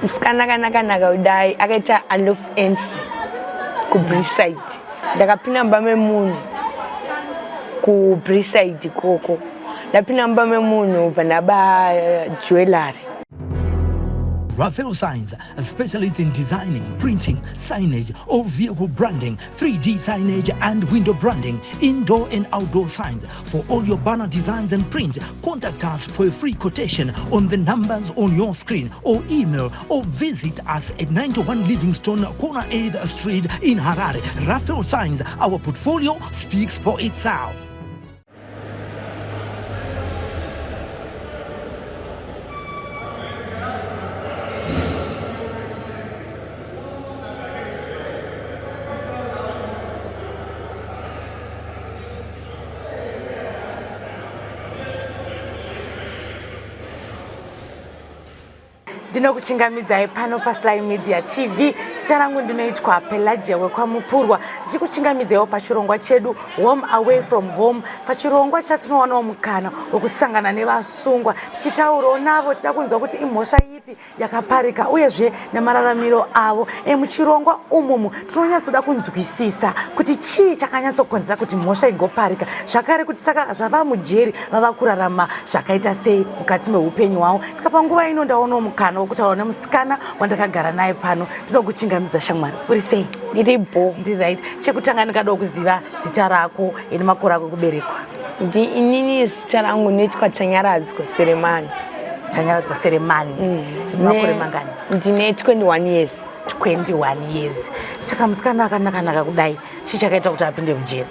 Msikana kanaka udai akaita unlof entry ku Briside. Ndakapinda mbame munhu ku Briside koko. Ndapinda mbame munhu panaba Jewellery. Raphael Signs, a specialist in designing, printing, signage, all vehicle branding, 3D signage and window branding, indoor and outdoor signs. For all your banner designs and print, contact us for a free quotation on the numbers on your screen, or email or visit us at 91 Livingstone, Corner 8th Street in Harare. Raphael Signs, our portfolio speaks for itself. Ndinokuchingamidzai pano paSly Media TV. Zita rangu ndinoitwa Pelagia wekwamupurwa. Ndichikuchingamidzaiwo pachirongwa chedu Home Away from Home, pachirongwa chatinowana mukana wekusangana nevasungwa tichitaurawo navo, tida kunzwa kuti imhosva ipi yakaparika uyezve nemararamiro avo. Muchirongwa umumu tinonyatsoda kunzwisisa kuti chii chakanyatsokonzera kuti mhosva igoparika, zvakare kuti saka zvava mujeri vava kurarama zvakaita sei mukati meupenyu hwavo. Saka panguva ino ndaonawo mukana wokutaura nemusikana wandakagara naye pano. Ndinokuchingamidza shamwari. Uri sei? Ndiripo. Ndi right. Chekutanga ndikada kuziva zita rako nemakore ako kuberekwa. Inini zita rangu ndinoitwa Tanyaradzwa Seremani. Tanyaradzwa Seremani. Makore mangani? Ndine 21 years. 21 years. Saka musikana akanaka kudai chii chakaita kuti apinde mujeri?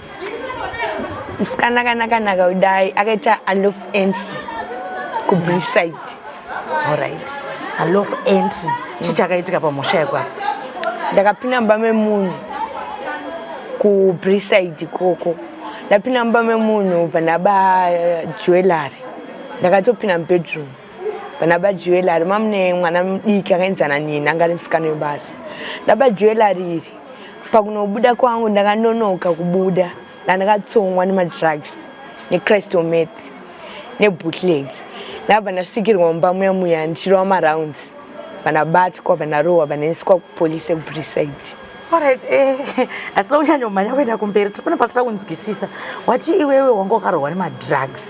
Musikana akanaka kudai akaita unlof entry ku Briside. All right. Unlof entry. Chii chakaitika pamhosva yako? Ndakapinda mbame munhu ku Briside koko. Ndapinda mbame munhu panaba Jewellery. Ndakatopinda bedroom panaba Jewellery. Mamune mwana mudiki akaenzana nini angari musikana webasa. Ndaba Jewellery iri pakunobuda kwangu ndakanonoka kubuda. Ndakatsongwa nemadrugs necrystal meth nebootleg. Ndabva ndasvikirwa mumba muya ndichirova marounds. Panabatwa panarohwa panaiswa kupolisi kuBriside. Alright, asi unyanyomhanya kuenda kumberi tipona patira kunzwisisa. Wati iwewe wanga wakarohwa nemadrugs.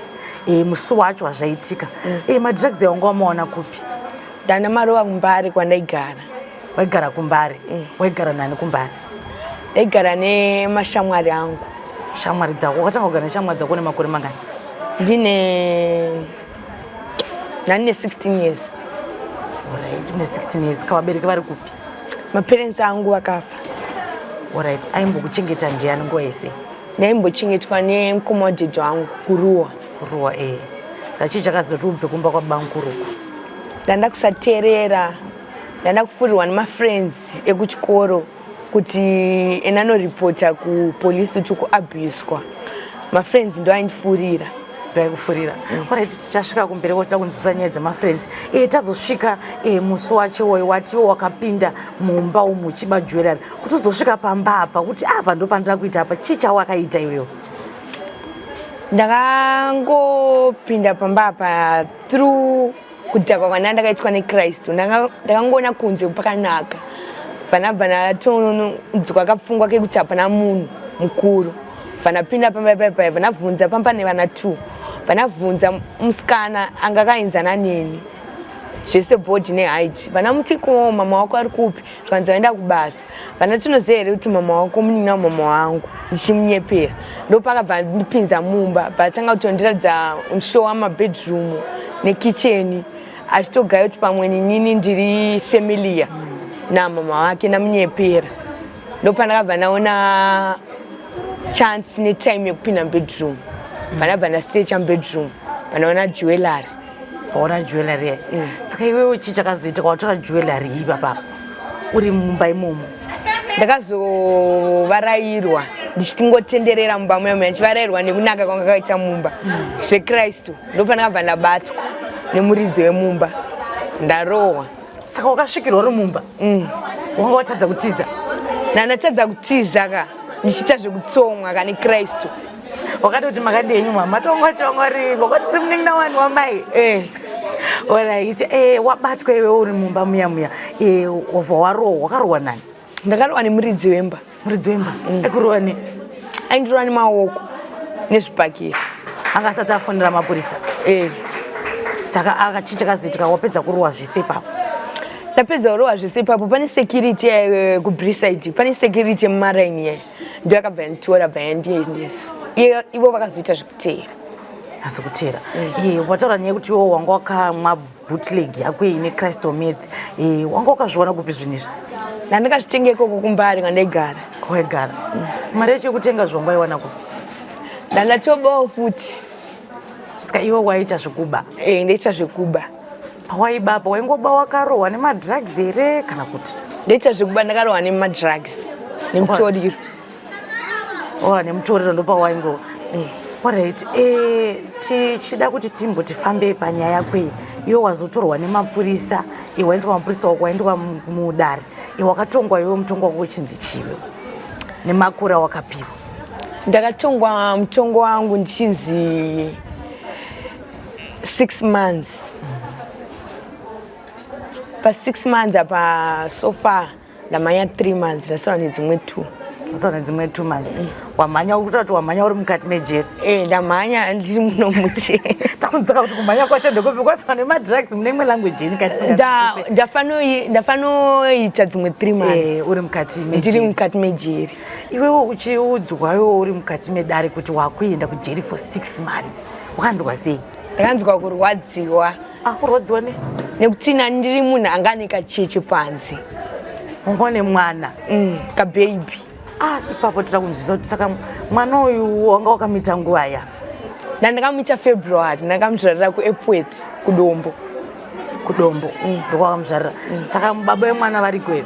Musi wacho wazvaitika. Madrugs wanga wamaona kupi? Ndana marohwa kuMbare kwandaigara. Waigara kuMbare? Waigara nani kuMbare? Ndaigara nemashamwari angu. Shamwari dzako? Wakatanga kugara neshamwari dzako nemakore mangani? Ndine 16 years. Alright, une 16 years. Kawabereki vari kupi? Maparents angu vakafa. Alright, aimbokuchengeta ndiani nguva yese? Ndaimbochengetwa nemukoma wadhedhi wangu kuruwa. Kuruwa, Saka chii chakazoti ubve kumba kwabanguruku? Ndanda kusateerera. Ndanda kupfurirwa nemafriends ekuchikoro kuti endanoripota kupolisi kuti kuabhuswa. Mafriends ndo aindipfurira. Kufurira. Alright, tichasvika kumberi woda kunzwisisa nyaya dzemafriends. Tazosvika musi wacho woyo watiwo wakapinda mumba umu uchiba Jewellery. Kuti uzosvika pamba apa kuti apa ndo pandira kuita apa, chii chawakaita iwewe? Ndakangopinda pamba apa through kudhakwa kwandanga ndakaitwa neKristu. Ndakangoona kunze pakanaka. Panabva ndatonzwa kapfungwa kekuti hapana munhu mukuru. Panapinda pamba ipapo panabvunza pamba nevana 2. Panabvunza musikana anga akaenzana neni. Zvese body neheight. Panamuti ko mama wako ari kupi? Zvanzi waenda kubasa. Panatinoziva here kuti mama wako munin'a mama wangu. Ndichimunyepera. Ndopakabva ndipinza mumba. Patanga kutondiradza show wamabedroom nekitchen. Achitogaya kuti pamwe nini ndiri familiar namama wake ndamunyepera. Ndopandakabva ndaona chance netime yekupinda bedroom. Panabva ndasearcha bedroom. Panaona Jewellery. Paona Jewellery. Saka iwewe chii chakazoitika watora Jewellery iyi papa? Uri mumba imomo. Ndakazovarairwa ndichitingotenderera mumba muya ndichivarairwa nekunaka kwanga kaita mumba zveKristu. Ndopandakabva ndabatwa nemuridzi wemumba ndarohwa. Saka wakasvikirwa uri mumba? Wanga watadza kutiza? Ndanatadza kutiza ka ndichiita zvekutsomwa ka neKristu. Wakati kuti makadenyu mama tongwa ringo kwati kuri munin'ina wani wamai. Alright, wabatwa iwe uri mumba muya. Waro wakarowa nani? Ndakarowa nemuridzi wemba. Muridzi wemba. Ekurowa ni? Aindirowa nemaoko nezvibhakiri. Angasati afonera mapurisa. Saka akachicha kazoitika wapedza kurowa zvese ipapo. Ndapedza kurowa zvese ipapo pane security kubriside, pane security mumaraini yayo. Ndio akabva yanditora bva yandiendesa. Ivo vakazoita zvekutera. Azokutera. Wataura nyaya kuti iwo wanga wakamwa bootleg yako ine crystal meth. Wanga wakazviona kupi zvinizvi? Ndandakazvitenga ikoko kuMbare kandaigara. Kwaigara. Mari yacho yekutenga zvongwa iwana kupi? Ndandatobawo futi. Saka iwe waita zvekuba? Ndaita zvekuba. Pawaibapo waingoba wakarohwa nemadrugs here kana kuti? Ndaita zvekuba ndakarohwa nemadrugs nemutoriro. Nemutoriro ndo pawaingo. Alright, tichida kuti tifambe panyaya yako iyi. Iwe wazotorwa nemapurisa, waiswa mapurisa wako waendwa mudare. Wakatongwa iwe mutongo wako uchinzi chiwe. Nemakura wakapiwa. Ndakatongwa mutongo wangu ndichinzi 6 months. Pa 6 months apa so far ndamanya 3 months ndasara nedzimwe 2. Ndasara nedzimwe 2 months. Wamanya ukutati wamanya uri mukati mejeri? Ndamanya ndiri muno mucheri. Takunzika kuti kumanya kwacho ndokupi kwaswa nemadrugs mune imwe language ini katinga. Ndafanoita dzimwe 3 months. Uri mukati mejeri. Ndiri mukati mejeri. Iwewe uchiudzwa iwe uri mukati medare kuti wakuenda kujeri for 6 months. Wakanzwa sei? Ndakanzwa kurwadziwa. Kurwadziwa ne? Nekuti ndiri munhu anga nekacheche panze. Ungone mwana. Kababy. Ipapo titakunzwisa kuti saka mwana uyu wanga wakamita nguva ya? Ndakamita February, ndakamuzvarira kuEpworth kuDombo. Kudombo. Ndokwakamuzvarira. Saka baba vemwana variko here?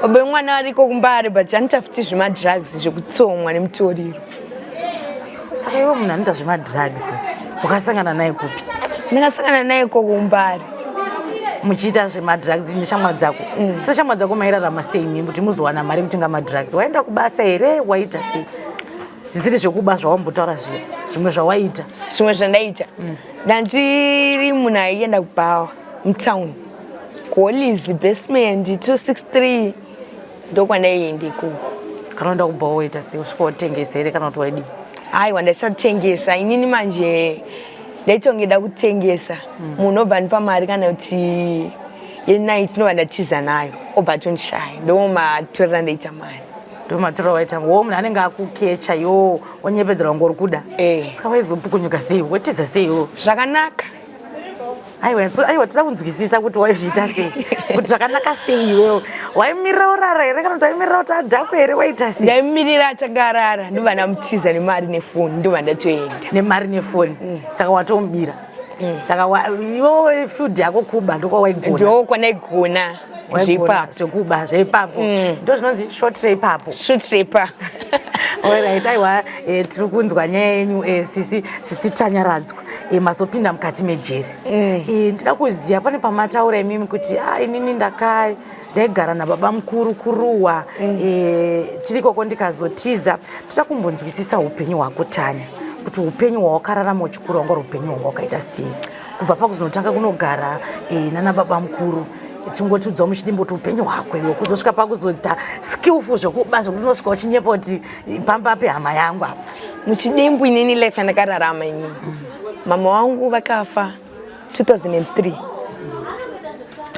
Baba vemwana variko kuMbare but anoita futi zvemadrugs zvekutsomwa nemutoriro. Saka iwe munhu anoita zvemadrugs wakasangana naye kupi? Ndakasangana naye kuMbare. Muchiita zvemadrugs neshamwari dzako. Saka shamwari dzako mairarama sei kuti muzowana mari kutenga madrugs? Waenda kubasa here? Waita sei? Zvisiri zvekuba zvawambotaura zviya. Zvimwe zvawaita? Zvimwe zvandaita. Ndandiri munhu aienda kuBhawa mutown. Kuhollies basement 263 ndokwandaienda ikoko. Kana waenda kuBhawa waita sei? Usvika wotengesa here kana kuti waidii? Aiwa ndaisatengesa. Inini manje ndaitongeda kutengesa. Munhu obva ndipa mari kana kuti yenight ndobva ndatiza nayo. Obva tondishaya. Ndomatorera ndaita mari. Ndomatorera waita wo munhu anenge akukecha iwo wonyepedzera wanga uri kuda. Saka waizopukunyuka sei? Wotiza sei iwo? Zvakanaka. Aiwa toda kunzwisisa kuti waizviita sei? Kuti zvakanaka sei iwewe? Waimirira urara here kana kuti waimirira kuti adhakwe here? Waita sei? Ndaimirira atakarara ndobva ndamutiza nemari nefoni ndobva ndatoenda. Nemari nefoni. Saka watomubira. Saka iwewe field yako kuba ndokwawaigona. Ndokwandaigona. Zvekuba zveipapo. Ndo zvinonzi short ipapo. Short ipapo. Alright, aiwa tiri kunzwa nyaya yenyu sisi Tanyaradzwa mazopinda mukati mejeri. Ndida kuziva pane pamataura imimi kuti inini ndaigara nababa mukuru kuruwa. Tiri koko ndikazotiza. Toda kumbonzwisisa upenyu hwako Tanya. Kuti upenyu hwawakararama uchikura wanga uri upenyu hwanga wakaita sei? Kubva pakuzonotanga kunogara nana baba mukuru. Tingotiudzawo muchidimbo kuti upenyu hwako iwe kuzosvika pakuzoita skillful zvokuba zvokuti unosvika uchinyepa kuti pamba pehama yangu apa. Muchidimbo inini life yandakararama inini. Mama wangu vakafa 2003.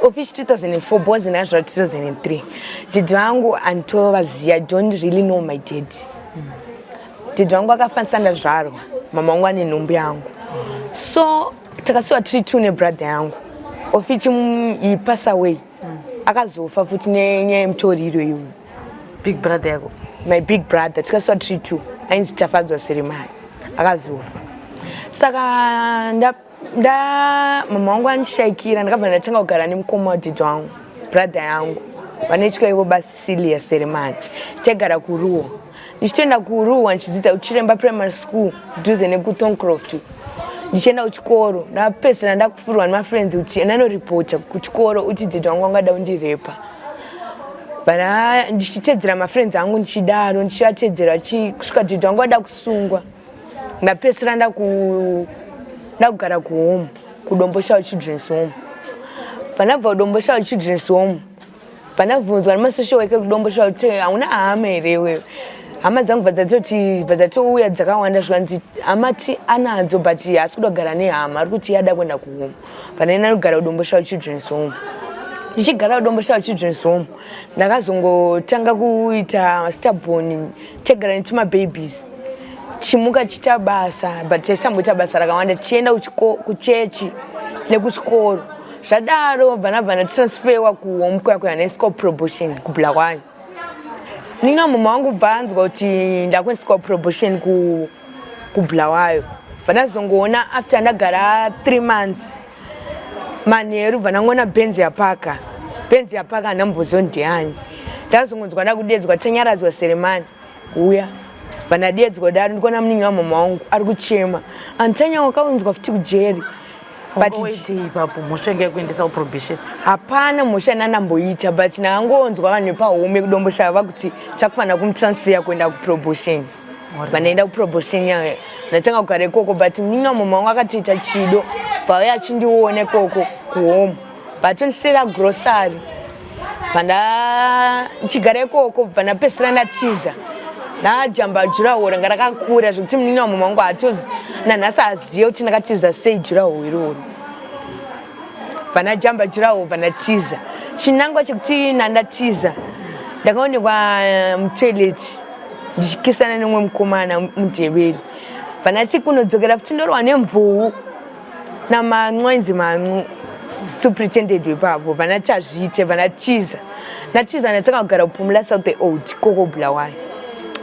Officially 2004, boys in Ashra 2003. Didi wangu antovaziya, I don't really know my dad. Didi wangu vakafa ndisandazvarwa. Mama wangu ane nhumbu yangu. So takasiwa tiri 2 nebrother yangu. Officially he passed away. Akazofa futi nenyaya yemutoriro iwe. Big brother yako? My big brother. Tikasiwa tiri 2. Ainzi Tafadzwa Serimani. Akazofa. Saka mama wangu andishaikira ndakabva ndatanga kugara nemukoma wadhidhi wangu, brother yangu. Vanetya ivo basi Silia Serimani. Taigara kuruwa. Ndichitoenda kuruwa ndichidzidza kuChiremba Primary School dhuze nekuThorncroft. Ndichienda kuchikoro ndapedzisira ndakufurwa nemafriends kuti ndanoripota kuchikoro kuti dhidhi wangu angada kundirepa. Bana ndichitedzera mafriends angu ndichidaro ndichivatedzera kusvika dhidhi wangu wada kusungwa. Ndapedzisira ndakugara kuhome. kuDombo Shower Children's Home. Panabva kuDombo Shower Children's Home. Panabvunzwa nemasocial worker kuDombo Shower kuti hauna hama here wewe. Hama dzangu bvadzatouya dzakawanda zvanzi amati anadzo but haasi kuda kugara nehama ari kuti yada kuenda kuhome. Panaenda kugara kuDombo Shower Children's Home. Ndichigara kuDombo Shower Children's Home ndakazongotanga kuita stubborn tegara nechima-babies. Chimuka chita basa but chaisamboita basa rakawanda tichienda kuchechi nekuchikoro. Zvadaro vanabva transferwa kuhome kwaya nesco promotion kuBulawayo. Nina mama wangu bvanzwa kuti ndakuendeswa promotion kuBulawayo. Vanazongoona after ndagara 3 months. Manheru vanangona benzi yapaka. Benzi yapaka anambozo ndiani. Ndazongonzwa ndakudedzwa tanyaradzwa Seremani. Uya. Vanadedzwa daro ndikona muningi wamama wangu ari kuchema. Antanya wakaunzwa futi kuJewellery. But ipapo mushenge kuendesa probation. Hapana musha nanamboita but nangonzwa vanhu pahome kuDombo Shower vakuti chakufana kumutransfer kuenda kupromotion. Vanaenda kupromotion yayo. Ndachanga kugara ikoko but muningi wamama wangu akatoita chido. Pauya achindione koko kuhome. Vatondisera grocery. Vanda nchigara ikoko vanapesera ndatiza. Najamba jurahoro ngarakakura zvokuti muningi wamama wangu hatozi nanhasi aziva kuti ndakatiza sei jurahoro iroro. Vanajamba jurahoro vanatiza. Chinangwa chekuti ndandatiza ndakaonekwa mutoilet ndichikisana nemumwe mukomana mudeveri. Vanati kunodzokera futi ndorwa nemvuu naman'wenzi man'u superintendent wepapo. Vanati azviite vanatiza. Natiza ndatanga kugara kupumula South Old koko Bulawayo.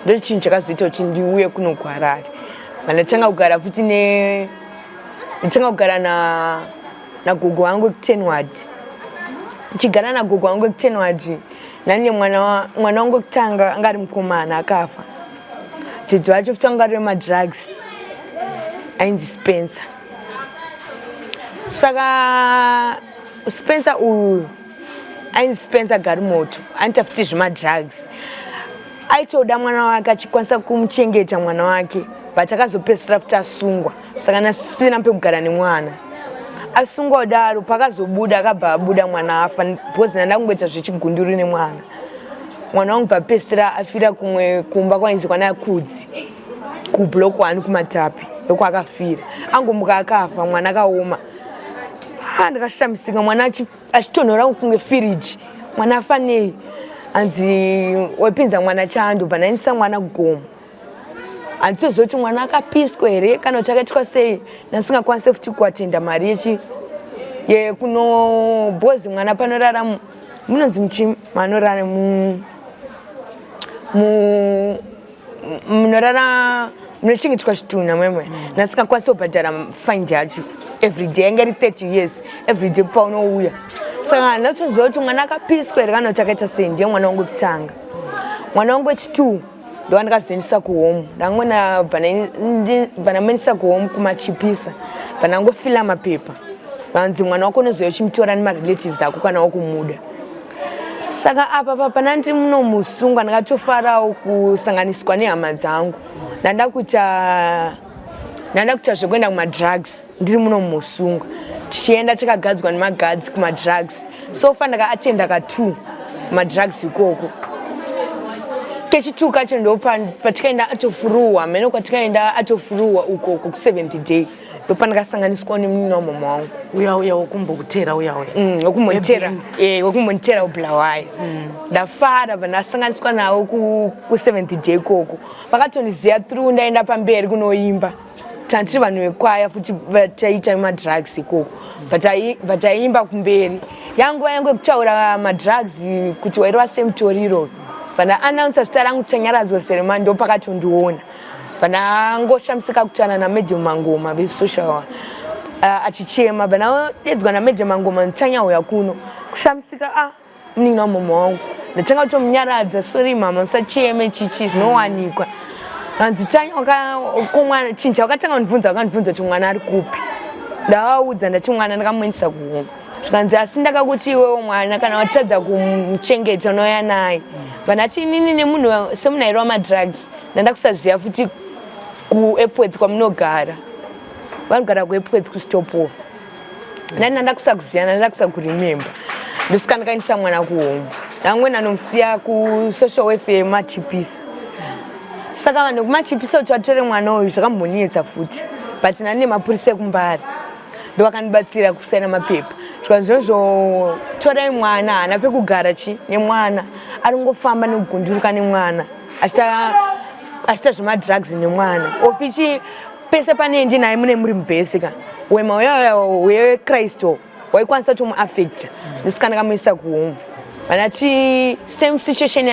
Ndo chinhu chakazoita kuti ndiuye kuno kuHarare. Vanatanga kugara futi nditanga kugara nagogo wangu kuTenward. Ndichigara nagogo wangu kuTenward nani mwana wangu wekutanga anga ari mukomana akafa. Dzidzi wacho futi anga ari wemadrugs ainzi Spencer. Saka Spencer uyu ainzi Spencer Garimoto aita futi zvemadrugs. Aitoda mwana wake achikwanisa kumuchengeta mwana wake but akazopedzisira futi asungwa. Saka nasina pekugara nemwana. Asungwa daro pakazobuda akabva abuda mwana afa because ndandangoita zvechigunduri nemwana. Mwana wangu papedzisira afira kumwe kumba kwainzi kwana Kudzi kublock 1 kuMatapi ndoko akafira. Angombuka akafa mwana akaoma. Ndakashamisika mwana achitonhora kunge firiji. Mwana afa nei anzi wepinza mwana chando vanaendesa mwana kugomo. Anditozoti mwana akapiswa here kana kuti akaitwa sei ndasingakwanise futi kuatenda mari kuno bhozi mwana panorara munonzi muchi manorara munorara munochengetwa chitunha mwemwe ndasingakwanise kubhadhara fine yacho everyday ainge iri 30 years everyday paunouya. Saka ndachozoti mwana akapiswa here kana kuti akaita sei ndiye mwana wangu wekutanga. Mwana wangu wechi2 ndo ndakazoendesa kuhome. Ndangona vanamendesa kuhome kumachipisa. Vanangofila mapepa. Vanzi mwana wako unozoya uchimutora nemarelatives ako kana wakumuda. Saka apa panandi muno musungwa ndakatofarawo kusanganiswa nehama dzangu. Ndandakuita zvekuenda kumadrugs ndiri muno musungwa. Tichienda takagadzwa nemagadzi kumadrugs. So far ndakaatenda ka2 madrugs ikoko. Kechi2 kacho ndo patikaenda atofuruwa mene kwatikaenda atofuruwa uko ku 7th day ndo pandakasanganiswa nemuningi wamama wangu. Uya wokumbokutera uya. Wokumbonditera kuBulawayo. Ndafara vandasanganiswa nawo ku 7th day koko. Vakatondiziya through ndaenda pamberi kunoimba. Tantiri vanhu vekwaya futi vataita madrugs ikoko. Vataimba kumberi. Yangu yekutaura madrugs kuti wairwa semutoriro. Vana announcer star rangu Tanyaradzwa Seremani ndo pakatondiona. Vana ngoshamisika kutana na NeDombo vesocial achichema vana dedzwa na NeDombo ntanyauya kuno kushamisika muningi wamama wangu. Ndatanga kutomunyaradza sorry mama musacheme chichi zvinowanikwa. Hanzi Tanya komwana chinja wakatanga kundibvunza kuti mwana ari kupi. Ndavaudza ndati mwana ndakamuendesa kuhome. Zvikanzi asi ndakakuti iwewo mwana kana watadza kumuchengeta unouya naye. Vanati inini nemunhu semunairwa madrugs ndandakusaziya futi kuAirport kwamunogara. Vanogara kuAirport kuStopover. ndakusakuziyana ndakusakuremember ndosikakanisa mwana kuhome ndangwena anomsiya ku-social welfare machipisa saka vanhu kumachipisa kuti vatore mwana uyu zvakambonetsa futi but nani mapurisa ekumbari ndo vakandibatsira kusaina mapepa zvinozvo torai mwana haana pekugara nemwana aringofamba nekugundurika nemwana achita zvemadrugs nemwana ofichi pese panendi naye mune muri mubhesika wema wekristu waikwanisa tomuaffecta ndosikanakamuisa kuhome vanati same situation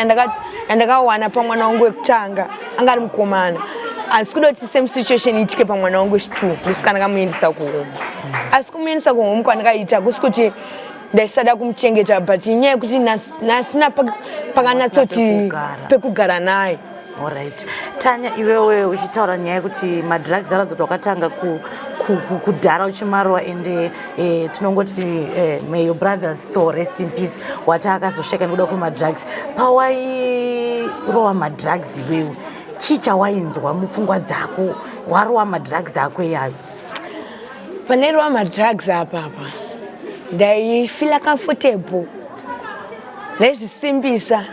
yandakawana pamwana wangu wekutanga anga ari mukomana asi kuda kuti same situation itike pamwana wangu wechitu ndosikanakamuendesa kuhome asi kumuendesa kuhome kwandakaita kusi kuti ndaisada kumuchengeta but inyaya yekuti nasina pakanatsoti pekugara naye. Alright. Tanya, iwewe uchitaura nyaya yekuti madrugs arazoti wakatanga kudhara uchimarwa ende tinongoti may your brothers so rest in peace wati akazosheka nekuda kwemadrugs pawairowa madrugs iwewe chii chawainzwa mupfungwa dzako warowa madrugs ako iyayo? Panerowa madrugs apapa ndaifila comfortable ndaizvisimbisa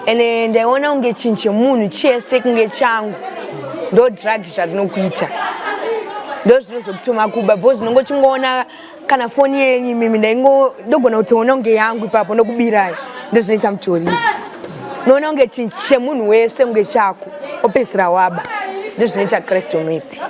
ene ndaiona unge chinhu chemunhu chese kunge changu ndo drugs zvatinokuita ndo zvinozokutuma kuba bhozi ndongochingoona kana foni yenyu mimi ndogona kutoona unge yangu ipapo ndokubirai ndo zvinoita mutoriro noona unge chinhu chemunhu wese unge chako opedzisira waba ndo zvinoita kristu meti.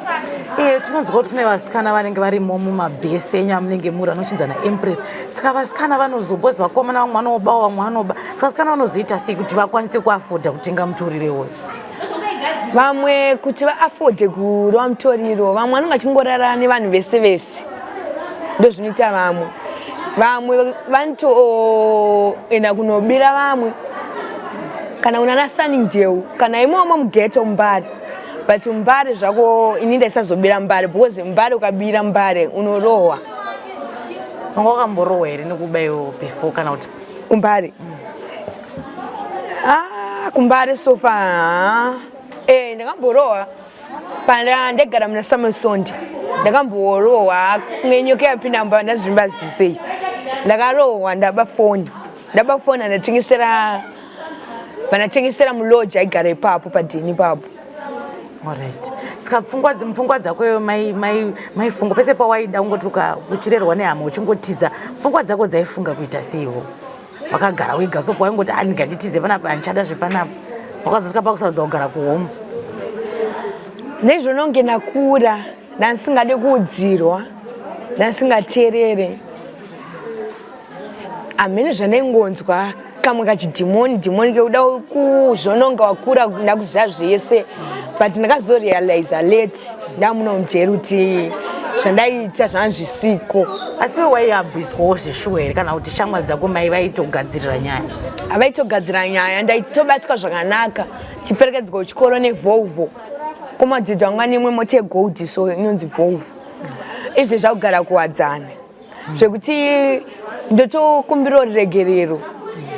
Tinonzwa kuti kune vasikana vanenge varimo mumabhesi enyu amunenge muri anochinzana empress saka vasikana vanozobhozi vakomana vamwe vanoba vamwe vanoba saka vasikana vanozoita sei kuti vakwanise kuafodha kutenga mutoriro iwoyo? Vamwe kuti vaafodhe kurowa mutoriro vamwe vanenge vachingorarana nevanhu vese vese ndo zvinoita vamwe vanotoenda kunobira vamwe kana unana Sunningdale kana imomo mugeto Mbare but Mbare zvako ini ndaisazobira Mbare because Mbare ukabira Mbare unorohwa. Wanga wakamborohwa here nekubayo before kana kuti kumbare? Kumbare so far ndakamborohwa panda ndagara muna Samasondi ndakamborohwa kungenyoka yapinda mba ndazvimba zisei ndakarohwa ndaba foni vanatengesera muloji aigara ipapo padhini ipapo. Alright. Saka pfungwa dzako maifunga pese pawaida ungotuka uchirerwa nehama uchingotiza pfungwa dzako dzaifunga kuita seiwo wakagara wega sopo waingoti ndinganditize panapa anchada zvepanapa wakazosvika pakusaudza kugara kuhome? Nezvononge nakura ndansingade kuudzirwa ndansingateerere amene zvanengonzwa kamwe kachidhimoni keuda kuzvononga wakura ndakuziva zvese but ndakazorealiza late ndamuno mujeri kuti zvandaita zvanzvisiko. Asi waiabviswawo zvishuwa here kana kuti shamwari dzako mai vaitogadzirira nyaya? Avaitogadzira nyaya ndaitobatwa zvakanaka chiperekedzwa kuchikoro nevolvo komadhidha wanga nemwe mota yegold so inonzi volvo izvi zvakugara kuwadzana zvekuti ndotokumbirawo regerero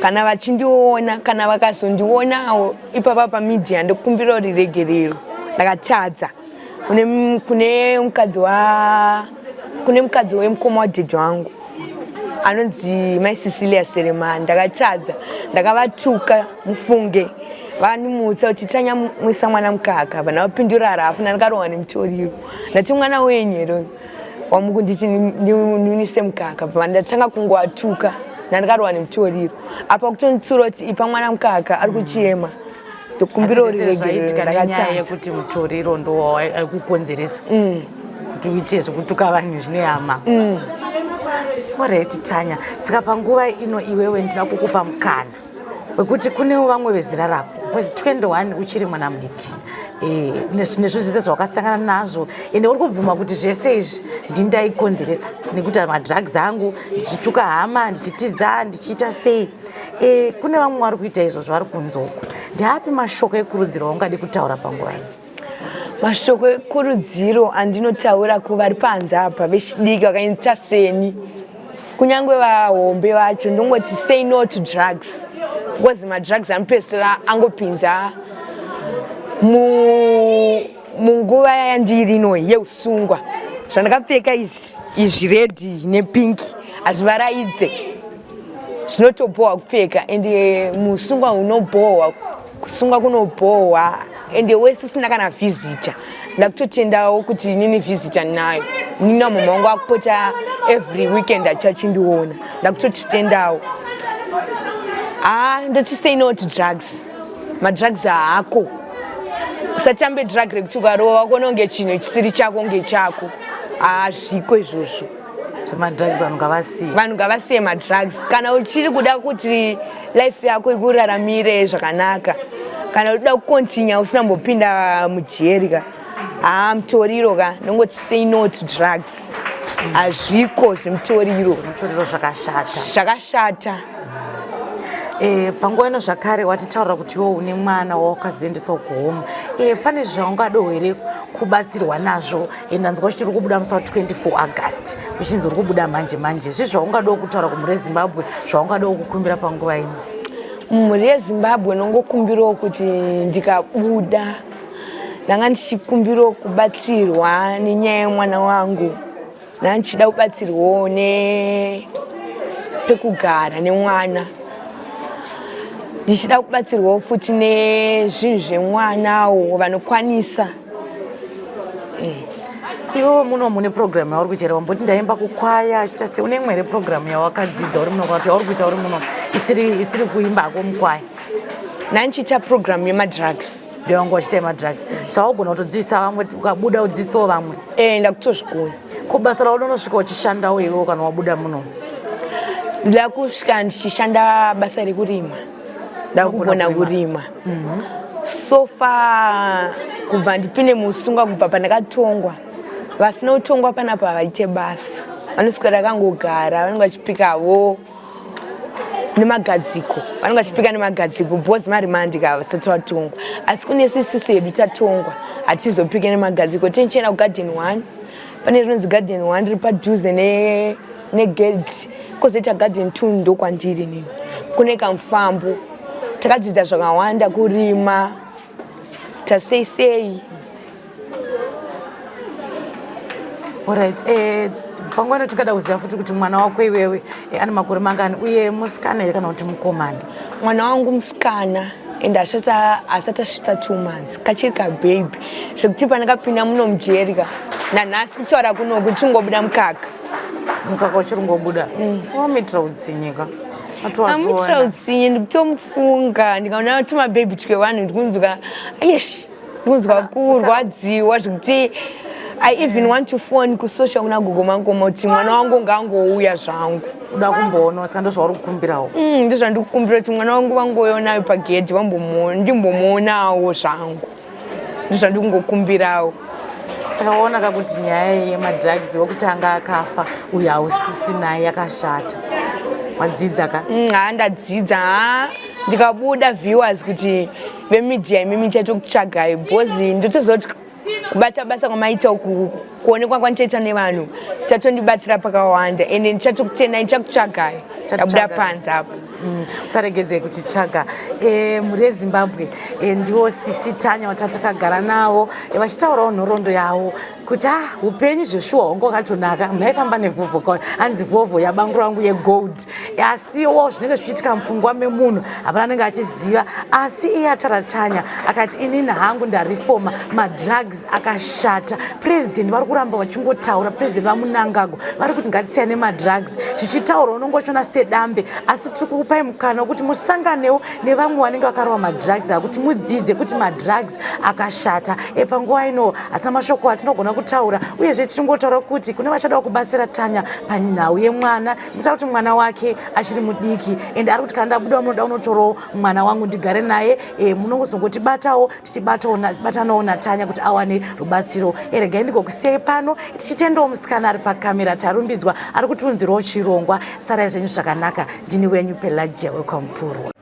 kana vachindiona kana vakazondionawo ipapa pamedia ndokumbirawo regerero ndakatadza kune mukadzi wemukoma wadhidha wangu anonzi mai Cecilia Seremani ndakatadza ndakavatuka mufunge vanimutsa kuti tanyamwisa mwana mukaka vana vapindura harafu ndandikarohwa nemutoriro ndati mwana wenyero wamukunditi ndiunise mukaka pandatanga kungoatuka ndandikarohwa nemutoriro apa kutonitsura kuti ipa mwana mukaka ari kuchema ndokumbirawo regerero ndakatadza yekuti mutoriro ndo waikukonzeresa kuti uite zvekutuka vanhu zvine hama. Alright Tanya, saka panguva ino iwewe ndina kukupa mukana wekuti kunewo vamwe vezera rako mwezi 21 uchiri mwana mudiki nezvinhu zvese zvawakasangana nazvo ende uri kubvuma kuti zvese izvi ndindaikonzeresa nekuti madrugs angu ndichituka hama ndichitiza ndichiita sei kune vamwe vari kuita izvozvo vari kunzoko ndiapi mashoko ekurudziro waungade kutaura panguva ino? Mashoko ekurudziro andinotaura kuvari panze apa vechidiki vakaita seni kunyange vahombe vacho ndongoti say no to drugs because madrugs anopedzisira angopinza munguva yandiri ino yeusungwa zvandakapfeka izvi red nepink hazvivaraidze, zvinotobohwa kupfeka, ende musungwa unobohwa, kusungwa kunobohwa, ende wese usina kana visitor. Ndakutotendawo kuti nini visitor nayo, nina mama wangu akupota every weekend achachindiona, ndakutotitendawo. Ndoti say no to drugs. Madrugs haako. Usatambe drug rekuti ukarova kuona kunge chinhu chisiri chako kunge chako. Zviko izvozvo. Madrugs vanhu ngavasiye madrugs. Kana uchiri kuda kuti life yako ikuraramire zvakanaka, kana uchida kukontinya usina mbopinda mujeri ka, mutoriro ka, nongoti say no to drugs. Zviko zvemutoriro zvakashata. Panguva ino zvakare watitaurira kuti iwo une mwana wawakazoendeswa kuhome. Pane zvaungado here kubatsirwa nazvo? Ndanzwa kuti uri kubuda musi wa24 August uchinzi uri kubuda manje. Zvi zvaungado kutaura kumhuri yeZimbabwe, zvaungado kukumbira panguva ino? Mhuri yeZimbabwe nongokumbirawo kuti ndikabuda ndanga ndichikumbirawo kubatsirwa nenyaya yemwana wangu. Ndanga ndichida kubatsirwawo nepekugara nemwana. Ndichida kubatsirwawo futi nezvinhu zvemwanawo vanokwanisa. Iwo muno mune program yauri kuchera, wamboti ndaimba kukwaya chase, une imwe program yawakadzidza uri muno kuti yauri kuita uri muno isiri kuimbako mukwaya? Nandichiita program yemadrugs. Ndio wangu wachita yemadrugs. Saugona kutodzidzisa vamwe ukabuda udzidzisawo vamwe? Ndakutozvigona. Kubasa rauno unosvika uchishandawo iwewo kana wabuda muno? Ndida kusvika ndichishanda basa rekurima. Ndakugona kurima. So far kubva ndipinde musungwa kubva pandakatongwa, vasina kutongwa panapa vaite basa. Vanoswera vakangogara, vanenge vachipikawo nemagadziko. Vanenge vachipika nemagadziko because marimandi ka vasati vatongwa. Asi kune isusu yedu tatongwa, hatizopike nemagadziko. Tinchena kugarden 1. Pane rinonzi garden 1 riri padhuze negate. Kozoita garden 2 ndokwandiri nini. Kune kamufambo. Takadzidza zvakawanda kurima. Taseisei. Alright, pangwana tikada kuziva futi kuti mwana wako iwewe ane makore mangani uye musikana here kana kuti mukomana? Mwana wangu musikana, ende asati asvika 2 months, kachiri kababy. Zvekuti pandakapinda muno mujeri ka, nanhasi kutaura kuno kuchingobuda mukaka. Mukaka uchiri kungobuda? Wamuitira utsinye ka? Amuitira utsinye, ndikutomufunga, ndikaona tumababy twe vanhu ndikunzwa ndikunzwa kurwadziwa zvekuti I even want to phone kusosha kuna Google mangoma kuti mwana wangu ngangouya zvangu. Uda kumboona saka ndozvauri kukumbirawo? Ndizvo ndikukumbira kuti mwana wangu vangoona pagedhi ndimbomuonawo zvangu. Ndizvo ndikungokumbirawo. Saka waona kuti nyaya yemadrugs wokutanga akafa uyo hausisi naye yakashata. Wadzidza ka? Ndadzidza. Ndikabuda viewers kuti vemedia imimi chatokutsvagai because ndotozoti kubata basa kwamaita kuonekwa kwandinoita nevanhu chatondibatsira pakawanda ende ndichatokutendai ndichakutsvagai ndabuda panze apo. Usaregedze kuti tsvaga. Mhuri yeZimbabwe ndiwo sisi Tanya watatakagara nawo vachitaurawo nhoroondo yavo kuti upenyu zveshuwa hongo katonaka. Munhu aifamba nevhovho anzi vhovho yabangu rangu yegold, asiwo zvinenge zvichiitika mupfungwa memunhu hapana anenge achiziva. Asi iye atara Tanya akati inini hangu ndarifoma, madrugs akashata. President vari kuramba vachingotaura, president vamunangagwa vari kuti ngatisiyane nemadrugs, zvichitaura unongochiona sedambe. Asi tiri kukupai mukana wekuti musanganewo nevamwe vanenge vakarova madrugs akuti mudzidze kuti madrugs akashata. Panguva ino hatina mashoko atinogona kutaura, uyezve tichingotaura kuti kune vachada kubatsira Tanya panhau yemwana. Nditaura kuti mwana wake achiri mudiki ende ari kuti kana ndabuda munoda unotorawo mwana wangu ndigare naye. Munongozongotibatawo tichibatanawo naTanya kuti awane rubatsiro. Regai ndigokusiyai pano tichitendawo musikana ari pakamera tarumbidzwa ari kutiunzirawo chirongwa. Sarai zvenyu zvakanaka. Ndini wenyu Pelagia wekwamupurwa.